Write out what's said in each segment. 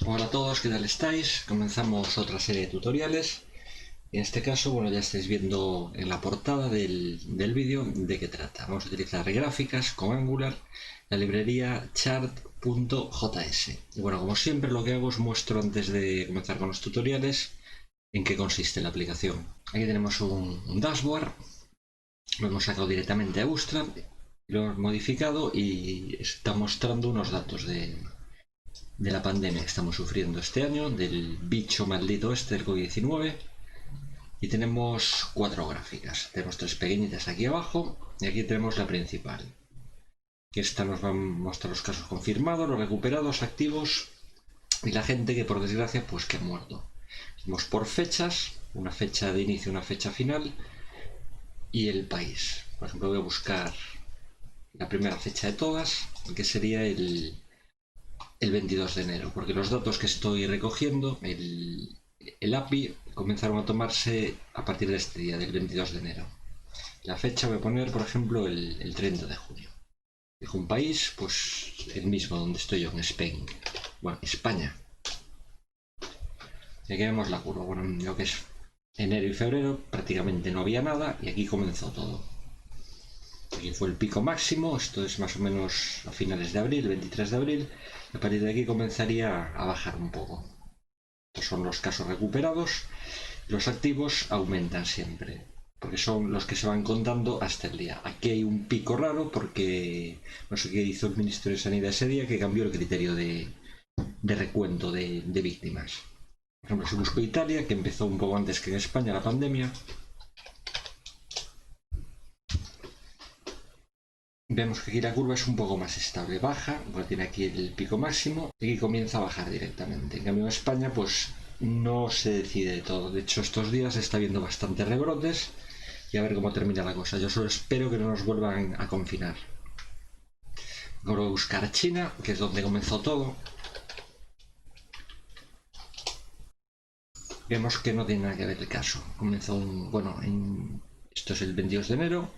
Hola a todos, ¿qué tal estáis? Comenzamos otra serie de tutoriales. En este caso, bueno, ya estáis viendo en la portada del vídeo de qué trata. Vamos a utilizar gráficas con Angular, la librería chart.js. Y bueno, como siempre lo que hago es muestro antes de comenzar con los tutoriales en qué consiste la aplicación. Aquí tenemos un dashboard, lo hemos sacado directamente a Bootstrap, lo hemos modificado y está mostrando unos datos de la pandemia que estamos sufriendo este año, del bicho maldito este, del COVID-19. Y tenemos 4 gráficas. Tenemos 3 pequeñitas aquí abajo y aquí tenemos la principal. Que esta nos va a mostrar los casos confirmados, los recuperados, activos y la gente que por desgracia pues que ha muerto. Tenemos por fechas, una fecha de inicio, una fecha final y el país. Por ejemplo, voy a buscar la primera fecha de todas, que sería el 22 de enero, porque los datos que estoy recogiendo, el API, comenzaron a tomarse a partir de este día, del 22 de enero. La fecha voy a poner, por ejemplo, el 30 de junio. Dejo un país, pues el mismo donde estoy yo, en Spain. Bueno, España. Y aquí vemos la curva. Bueno, lo que es enero y febrero prácticamente no había nada y aquí comenzó todo. Aquí fue el pico máximo, esto es más o menos a finales de abril, 23 de abril, y a partir de aquí comenzaría a bajar un poco. Estos son los casos recuperados, los activos aumentan siempre, porque son los que se van contando hasta el día. Aquí hay un pico raro porque no sé qué hizo el Ministerio de Sanidad ese día, que cambió el criterio de recuento de víctimas. Por ejemplo, si busco Italia, que empezó un poco antes que en España la pandemia, vemos que aquí la curva es un poco más estable, baja, pues tiene aquí el pico máximo y aquí comienza a bajar directamente. En cambio en España pues no se decide todo, de hecho estos días está habiendo bastantes rebrotes y a ver cómo termina la cosa. Yo solo espero que no nos vuelvan a confinar. Ahora voy a buscar China, que es donde comenzó todo. Vemos que no tiene nada que ver el caso. Comenzó esto es el 22 de enero,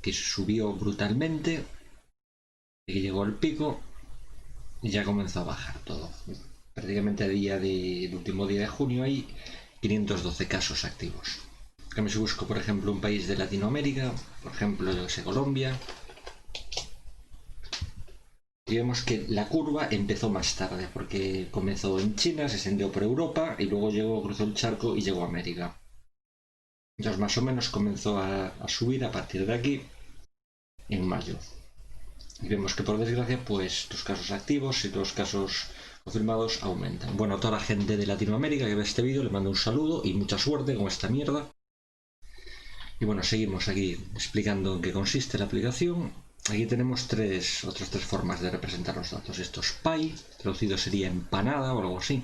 que subió brutalmente, y llegó al pico y ya comenzó a bajar todo. Prácticamente a día del último día de junio hay 512 casos activos. Si busco, por ejemplo, un país de Latinoamérica, por ejemplo, Colombia, y vemos que la curva empezó más tarde, porque comenzó en China, se extendió por Europa y luego cruzó el charco y llegó a América. Entonces más o menos comenzó a subir a partir de aquí en mayo. Y vemos que por desgracia pues los casos activos y los casos confirmados aumentan. Bueno, a toda la gente de Latinoamérica que ve este vídeo le mando un saludo y mucha suerte con esta mierda. Y bueno, seguimos aquí explicando en qué consiste la aplicación. Aquí tenemos otras tres formas de representar los datos. Esto es pie, traducido sería empanada o algo así.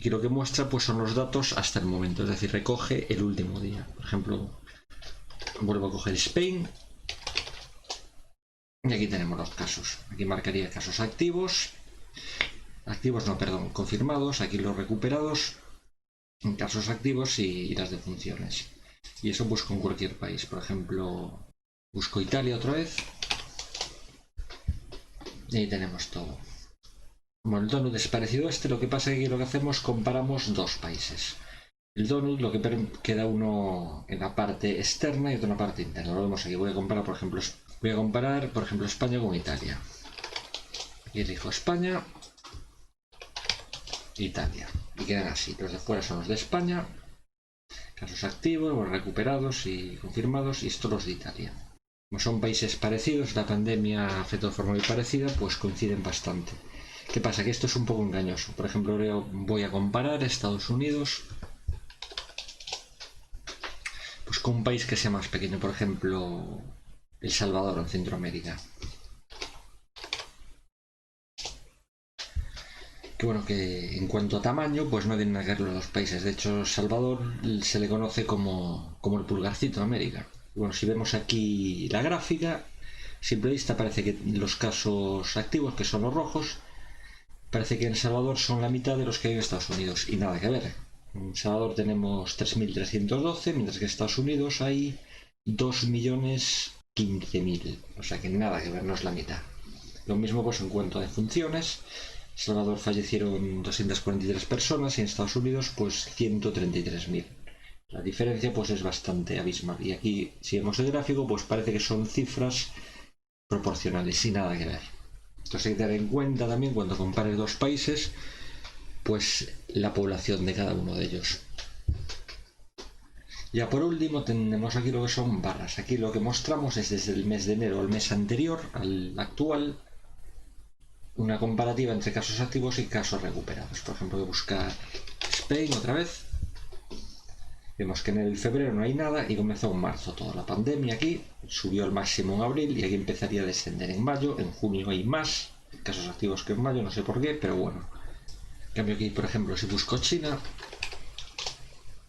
Y lo que muestra pues son los datos hasta el momento, es decir, recoge el último día. Por ejemplo, vuelvo a coger Spain. Y aquí tenemos los casos. Aquí marcaría casos activos. Confirmados. Aquí los recuperados, casos activos y las defunciones. Y eso busco en cualquier país. Por ejemplo, busco Italia otra vez. Y ahí tenemos todo. Como el donut es parecido a este, lo que pasa es que lo que hacemos comparamos dos países. El donut lo que queda uno en la parte externa y otro en la parte interna. Lo vemos aquí. Voy a comparar, por ejemplo, España con Italia. Aquí elijo España, Italia. Y quedan así. Los de fuera son los de España, casos activos, los recuperados y confirmados, y estos los de Italia. Como son países parecidos, la pandemia afectó de forma muy parecida, pues coinciden bastante. ¿Qué pasa? Que esto es un poco engañoso. Por ejemplo, voy a comparar Estados Unidos pues con un país que sea más pequeño, por ejemplo, El Salvador en Centroamérica. Que bueno, que en cuanto a tamaño, pues no tienen nada que ver los dos países. De hecho, El Salvador se le conoce como el pulgarcito de América. Y bueno, si vemos aquí la gráfica, a simple vista parece que los casos activos, que son los rojos, parece que en El Salvador son la mitad de los que hay en Estados Unidos. Y nada que ver. En El Salvador tenemos 3.312, mientras que en Estados Unidos hay 2.015.000. O sea que nada que ver, no es la mitad. Lo mismo pues en cuanto a funciones. Salvador fallecieron 243 personas y en Estados Unidos pues 133.000. La diferencia pues es bastante abismal. Y aquí, si vemos el gráfico, pues parece que son cifras proporcionales, sin nada que ver. Entonces hay que tener en cuenta también cuando compares dos países, pues la población de cada uno de ellos. Ya por último tenemos aquí lo que son barras. Aquí lo que mostramos es desde el mes de enero al mes anterior, al actual, una comparativa entre casos activos y casos recuperados. Por ejemplo, voy a buscar Spain otra vez. Vemos que en el febrero no hay nada y comenzó en marzo toda la pandemia aquí, subió al máximo en abril y aquí empezaría a descender en mayo. En junio hay más casos activos que en mayo, no sé por qué, pero bueno. En cambio aquí, por ejemplo, si busco China,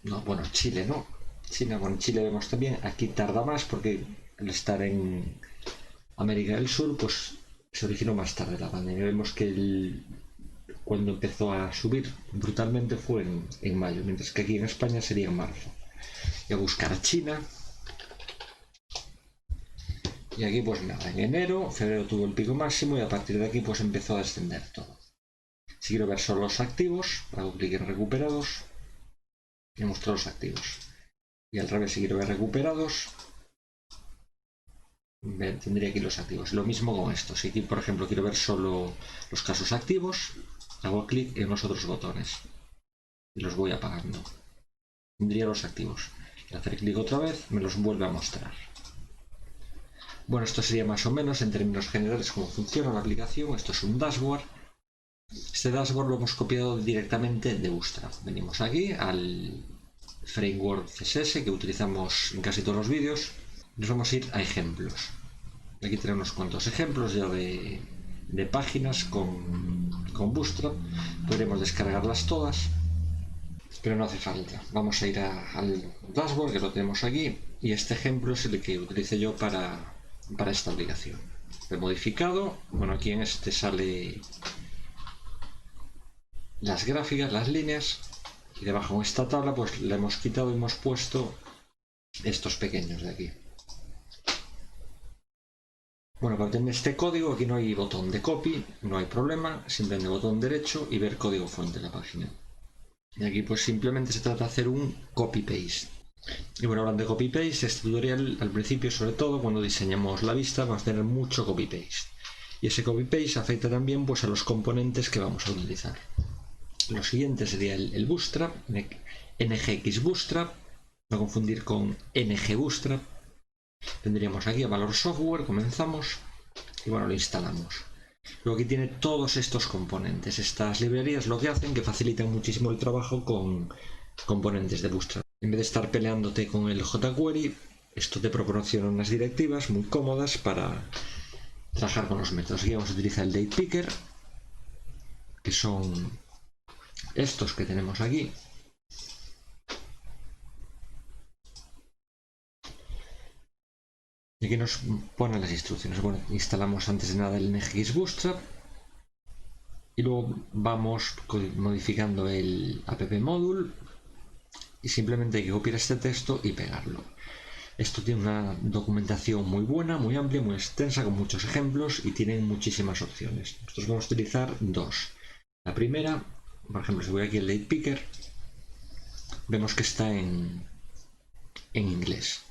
no, bueno, Chile no. China, bueno, Chile vemos también, aquí tarda más porque al estar en América del Sur, pues se originó más tarde la pandemia. Vemos que cuando empezó a subir brutalmente fue en mayo, mientras que aquí en España sería en marzo. Voy a buscar a China. Y aquí pues nada, en enero, febrero tuvo el pico máximo y a partir de aquí pues empezó a descender todo. Si quiero ver solo los activos, hago clic en recuperados y muestro los activos. Y al revés, si quiero ver recuperados, tendría aquí los activos. Lo mismo con esto. Si aquí, por ejemplo, quiero ver solo los casos activos, hago clic en los otros botones y los voy apagando. Tendría los activos. Y al hacer clic otra vez, me los vuelve a mostrar. Bueno, esto sería más o menos en términos generales cómo funciona la aplicación. Esto es un dashboard. Este dashboard lo hemos copiado directamente de Bootstrap. Venimos aquí al framework CSS que utilizamos en casi todos los vídeos. Nos vamos a ir a ejemplos. Aquí tenemos unos cuantos ejemplos ya de páginas con Bootstrap. Podremos descargarlas todas, pero no hace falta. Vamos a ir al dashboard, que lo tenemos aquí, y este ejemplo es el que utilicé yo para esta aplicación. Lo he modificado. Bueno, aquí en este sale las gráficas, las líneas, y debajo en esta tabla pues le hemos quitado y hemos puesto estos pequeños de aquí. Bueno, para tener este código aquí no hay botón de copy, no hay problema, simplemente botón derecho y ver código fuente de la página. Y aquí pues simplemente se trata de hacer un copy-paste. Y bueno, hablando de copy-paste, este tutorial al principio, sobre todo cuando diseñamos la vista, vamos a tener mucho copy-paste. Y ese copy-paste afecta también pues a los componentes que vamos a utilizar. Lo siguiente sería el Bootstrap, NGX Bootstrap, no confundir con NG Bootstrap. Tendríamos aquí a Valor Software, comenzamos y bueno, lo instalamos. Luego aquí tiene todos estos componentes. Estas librerías lo que hacen que facilitan muchísimo el trabajo con componentes de Bootstrap. En vez de estar peleándote con el jQuery, esto te proporciona unas directivas muy cómodas para trabajar con los métodos. Aquí vamos a utilizar el Date Picker, que son estos que tenemos aquí. Y aquí nos ponen las instrucciones. Bueno, instalamos antes de nada el NGX Bootstrap y luego vamos modificando el app module y simplemente hay que copiar este texto y pegarlo. Esto tiene una documentación muy buena, muy amplia, muy extensa, con muchos ejemplos y tiene muchísimas opciones. Nosotros vamos a utilizar dos. La primera, por ejemplo, si voy aquí al Date Picker, vemos que está en inglés.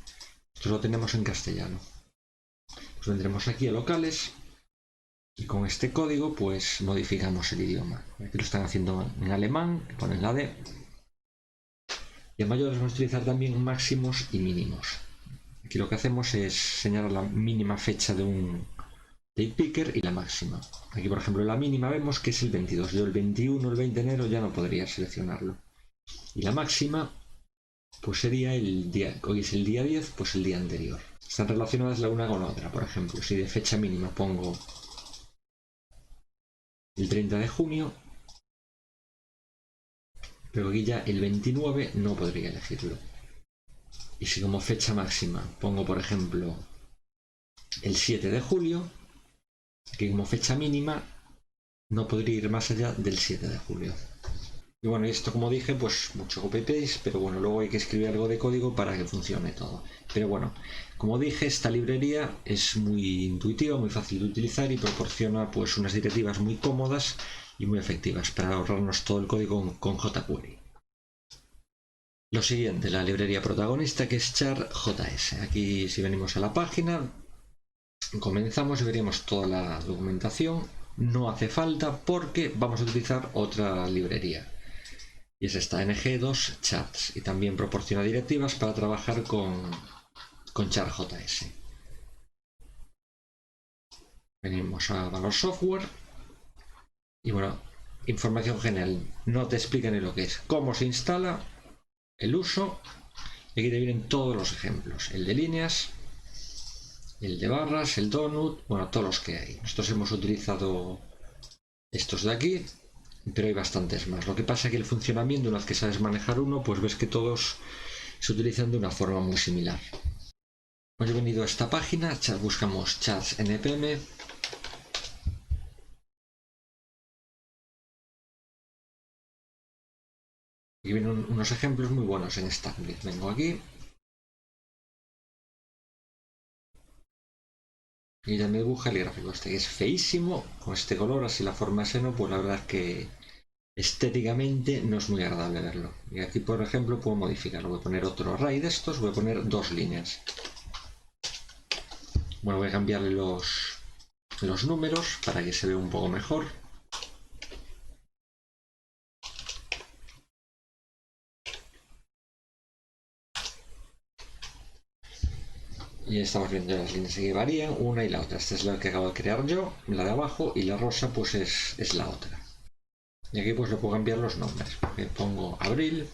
Esto lo tenemos en castellano. Pues vendremos aquí a locales y con este código pues modificamos el idioma. Aquí lo están haciendo en alemán, ponen la D. Y en mayores vamos a utilizar también máximos y mínimos. Aquí lo que hacemos es señalar la mínima fecha de un Date Picker y la máxima. Aquí por ejemplo la mínima vemos que es el 22. Yo el 21, el 20 de enero ya no podría seleccionarlo. Y la máxima pues sería el día, hoy es el día 10, pues el día anterior. Están relacionadas la una con la otra. Por ejemplo, si de fecha mínima pongo el 30 de junio, pero aquí ya el 29 no podría elegirlo. Y si como fecha máxima pongo, por ejemplo, el 7 de julio, que como fecha mínima no podría ir más allá del 7 de julio. Y bueno, esto como dije, pues mucho copy-paste, pero bueno, luego hay que escribir algo de código para que funcione todo. Pero bueno, como dije, esta librería es muy intuitiva, muy fácil de utilizar y proporciona pues unas directivas muy cómodas y muy efectivas para ahorrarnos todo el código con jQuery. Lo siguiente, la librería protagonista, que es char.js. Aquí si venimos a la página, comenzamos y veríamos toda la documentación. No hace falta porque vamos a utilizar otra librería. Y es esta ng2 chats. Y también proporciona directivas para trabajar con char.js. Venimos a valor software. Y bueno, información general. No te explica ni lo que es. Cómo se instala, el uso. Y aquí te vienen todos los ejemplos. El de líneas, el de barras, el donut, bueno, todos los que hay. Nosotros hemos utilizado estos de aquí, pero hay bastantes más. Lo que pasa es que el funcionamiento, una vez que sabes manejar uno, pues ves que todos se utilizan de una forma muy similar. Hemos venido a esta página, buscamos chats npm. Y vienen unos ejemplos muy buenos en Stackblit. Vengo aquí. Y ya me dibuja el gráfico este, que es feísimo, con este color, así la forma de seno, pues la verdad es que estéticamente no es muy agradable verlo. Y aquí, por ejemplo, puedo modificarlo. Voy a poner otro array de estos, voy a poner 2 líneas. Bueno, voy a cambiarle los números para que se vea un poco mejor. Y estamos viendo las líneas que varían, una y la otra. Esta es la que acabo de crear yo, la de abajo, y la rosa pues es la otra. Y aquí pues le puedo cambiar los nombres, porque pongo abril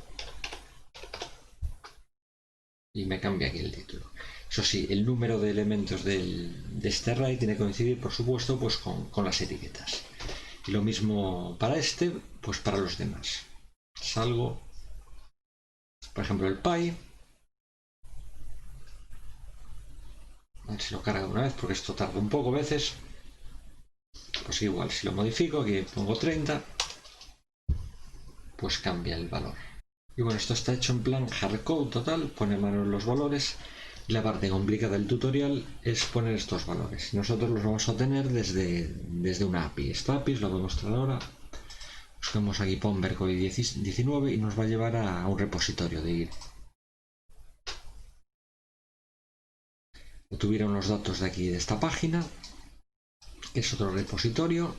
y me cambia aquí el título. Eso sí, el número de elementos de este array tiene que coincidir, por supuesto, pues con las etiquetas. Y lo mismo para este, pues para los demás. Salgo, por ejemplo, el pie. A ver si lo carga una vez, porque esto tarda un poco a veces. Pues igual, si lo modifico, aquí pongo 30, pues cambia el valor. Y bueno, esto está hecho en plan hardcode total, pone mano en los valores. Y la parte complicada del tutorial es poner estos valores. Nosotros los vamos a obtener desde una API. Esta API os la voy a mostrar ahora. Buscamos aquí Pombercoy 19 y nos va a llevar a un repositorio de ir. Obtuvieron los datos de aquí de esta página, que es otro repositorio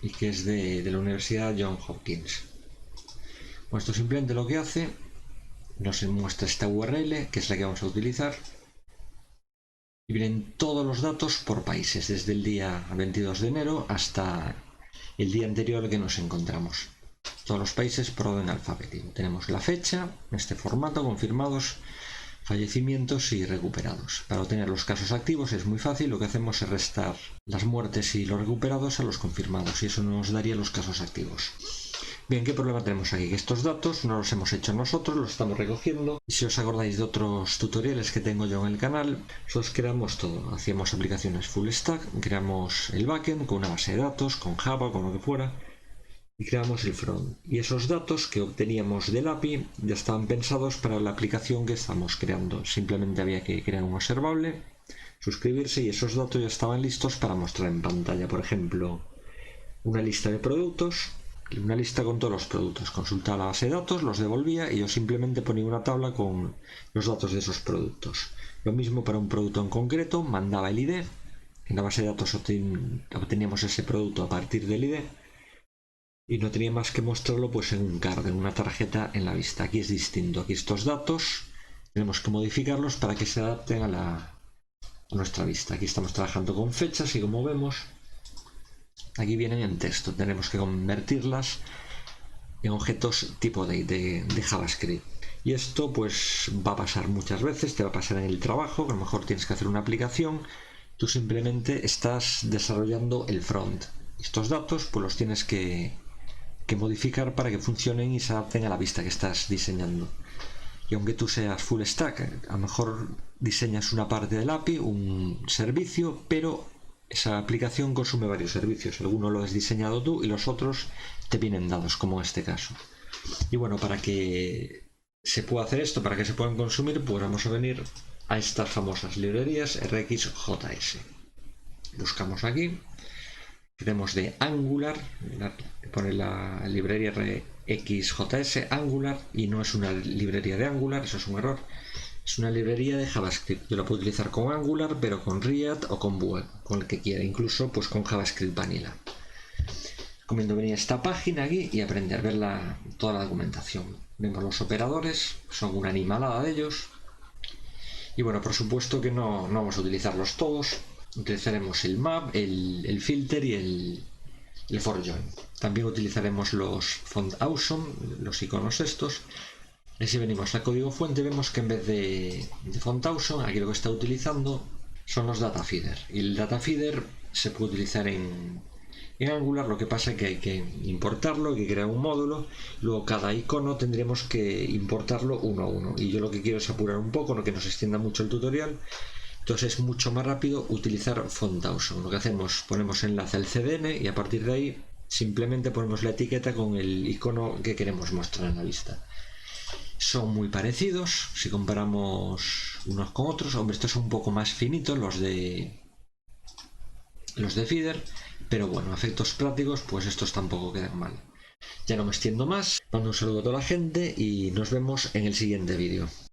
y que es de la Universidad Johns Hopkins. Bueno, esto simplemente lo que hace, nos muestra esta URL, que es la que vamos a utilizar, y vienen todos los datos por países, desde el día 22 de enero hasta el día anterior que nos encontramos. Todos los países por orden alfabético. Tenemos la fecha, en este formato, confirmados, fallecimientos y recuperados. Para obtener los casos activos es muy fácil, lo que hacemos es restar las muertes y los recuperados a los confirmados y eso nos daría los casos activos. Bien, ¿qué problema tenemos aquí? Que estos datos no los hemos hecho nosotros, los estamos recogiendo. Y si os acordáis de otros tutoriales que tengo yo en el canal, nosotros creamos todo. Hacíamos aplicaciones full stack, creamos el backend con una base de datos, con Java, con lo que fuera, y creamos el front. Y esos datos que obteníamos del API ya estaban pensados para la aplicación que estamos creando. Simplemente había que crear un observable, suscribirse y esos datos ya estaban listos para mostrar en pantalla. Por ejemplo, una lista de productos, una lista con todos los productos. Consultaba la base de datos, los devolvía y yo simplemente ponía una tabla con los datos de esos productos. Lo mismo para un producto en concreto, mandaba el ID. En la base de datos obteníamos ese producto a partir del ID. Y no tenía más que mostrarlo pues en un card, en una tarjeta en la vista. Aquí es distinto. Aquí estos datos tenemos que modificarlos para que se adapten a nuestra vista. Aquí estamos trabajando con fechas y como vemos, aquí vienen en texto. Tenemos que convertirlas en objetos tipo de JavaScript. Y esto pues va a pasar muchas veces, te va a pasar en el trabajo, que a lo mejor tienes que hacer una aplicación. Tú simplemente estás desarrollando el front. Estos datos pues los tienes que modificar para que funcionen y se adapten a la vista que estás diseñando. Y aunque tú seas full stack, a lo mejor diseñas una parte del API, un servicio, pero esa aplicación consume varios servicios. Algunos lo has diseñado tú y los otros te vienen dados, como en este caso. Y bueno, para que se pueda hacer esto, para que se puedan consumir, pues vamos a venir a estas famosas librerías RxJS. Buscamos aquí, tenemos de Angular, pone la librería RxJS Angular y no es una librería de Angular, eso es un error. Es una librería de JavaScript. Yo la puedo utilizar con Angular, pero con React o con Vue, con el que quiera, incluso pues con JavaScript Vanilla. Recomiendo venir a esta página aquí y aprender a ver toda la documentación. Vemos los operadores, son una animalada de ellos. Y bueno, por supuesto que no vamos a utilizarlos todos. Utilizaremos el map, el filter y el for join. También utilizaremos los font awesome, los iconos estos. Y si venimos al código fuente vemos que en vez de font awesome, aquí lo que está utilizando son los data feeder. Y el data feeder se puede utilizar en Angular, lo que pasa es que hay que importarlo, hay que crear un módulo, luego cada icono tendremos que importarlo uno a uno. Y yo lo que quiero es apurar un poco, no que nos extienda mucho el tutorial. Entonces es mucho más rápido utilizar font awesome. Lo que hacemos, ponemos enlace al CDN y a partir de ahí simplemente ponemos la etiqueta con el icono que queremos mostrar en la vista. Son muy parecidos si comparamos unos con otros. Hombre, estos son un poco más finitos los de feeder, pero bueno, a efectos prácticos pues estos tampoco quedan mal. Ya no me extiendo más, mando un saludo a toda la gente y nos vemos en el siguiente vídeo.